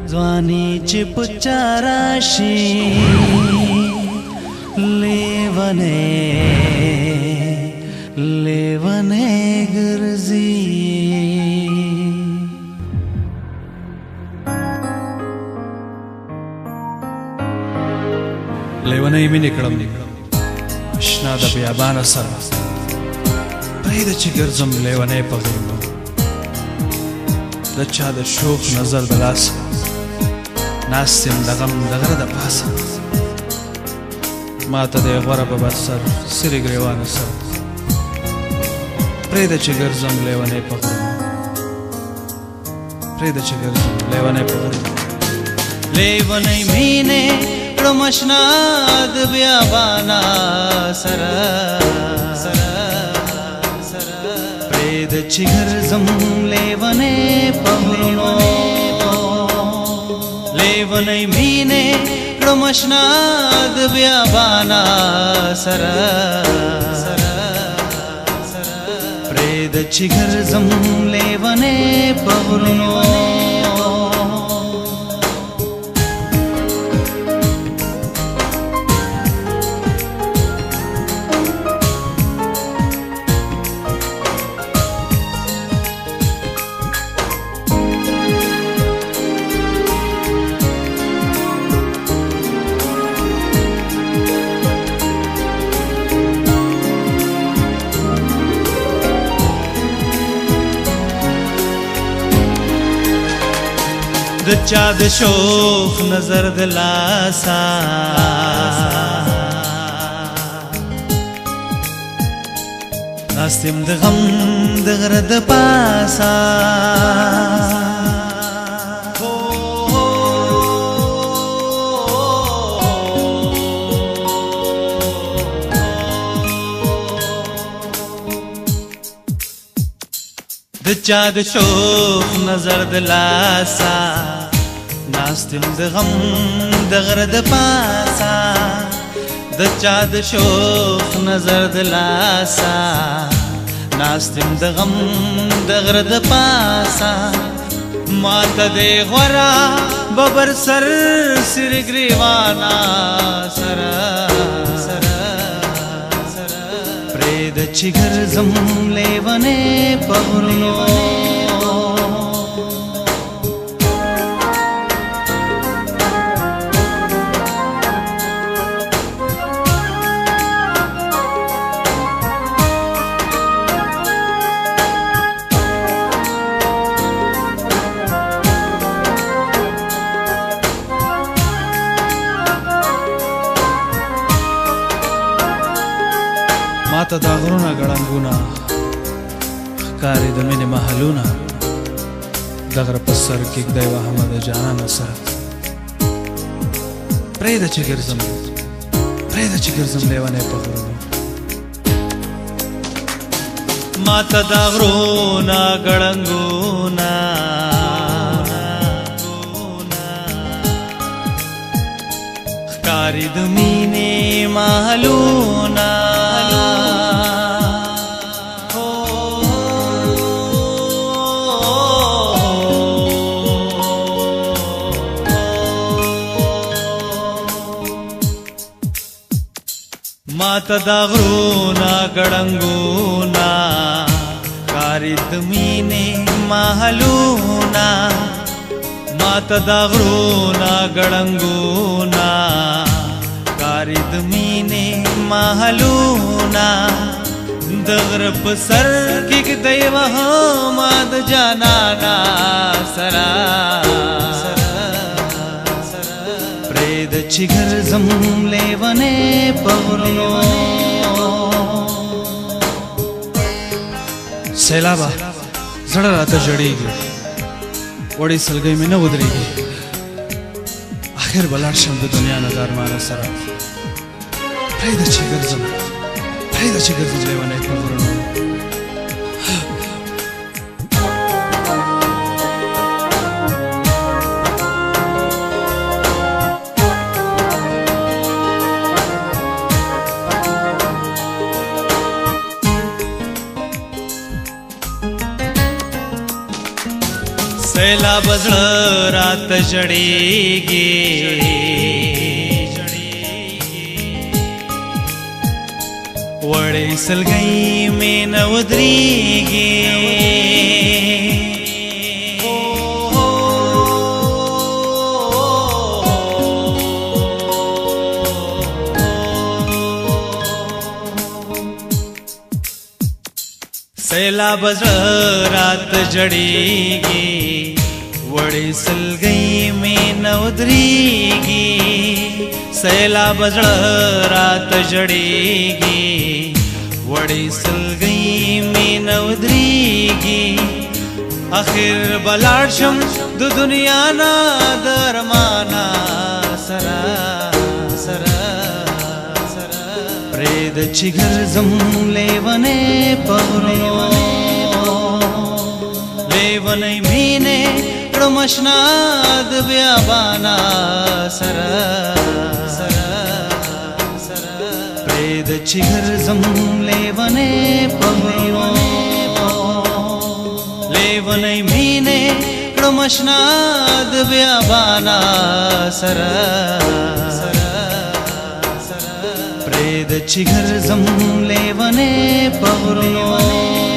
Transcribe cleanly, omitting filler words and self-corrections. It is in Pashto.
ځواني چې پچا راشي لیونی ګرځي لیونی مینې کړم اشنا د بیابانه سره پرېږده چې ګرځم لیونی په غرونو د چا د شوق نظر د لاسه ناست یم د غم د غره د پاسه ما ته دی غوره به بر سر سرې ګرېوانه سره پرېږده چې ګرځم لیونی په غرونو پرېږده چې ګرځم لیونی په غرونو لیونی مینې کړم اشنا د بیابانه سره پرېږده چې ګرځم لیونی په غرونو لیونی مینې کړم اشنا د بیابانه سره پرېږده چې ګرځم لیونی په غرونو د چا د شوق نظر د لاسا ناست یم د غم د غره د پاسا د چا د شوق نظر د لاسا ناست یم د غم د غره د پاسا د چا د شوق نظر د لاسا ناست یم د غم د غره د پاسا ما ته دی غوره به بر سر سرې ګرېوانه سره پرېږده چې ګرځم لیونی په غرونو ما ته دا غرونه ګړنګونه ښکاري د مینې محلونه د غره په سر کېږدی وهمه د جانانه سره پرېږده چې ګرځم لیونی په غرونو ما ته دا غرونه ګړنګونه ښکاري د مینې محلونه ما ته دا غرونه ګړنګونه ښکاري د مینې محلونه ما ته دا غرونه ګړنګونه ښکاري د مینې محلونه د غره په سر کېږدی وهمه د جانانه سره پرېږده چې ګرځم لیونی په غرونو سیلابه زړه راته ژړېږي وړې سلګۍ مې نه ودرېږي اخر به لاړ شم د دنیا نه د ارمانه سره پرېږده چې ګرځم لیونی په غرونو सैलाब زړه رات جړېږي وړې سلګۍ مې نه ودرېږي सैलाब زړه رات جړېږي وړې سلګۍ مې نه ودرېږي سیلاب زړه رات جړېږي وړې سلګۍ مې نه ودرېږي اخر بلاړ شم د دنیا نه د ارمانه سره سره پرېږد چې ګرځم لیونی په غرونو لیونی مینې کړم اشنا د بیابانه سره پرېږد چې ګرځم لیونی په غرونو لیونی مینې کړم اشنا د بیابانه سره پرېږد چې ګرځم لیونی په غرونو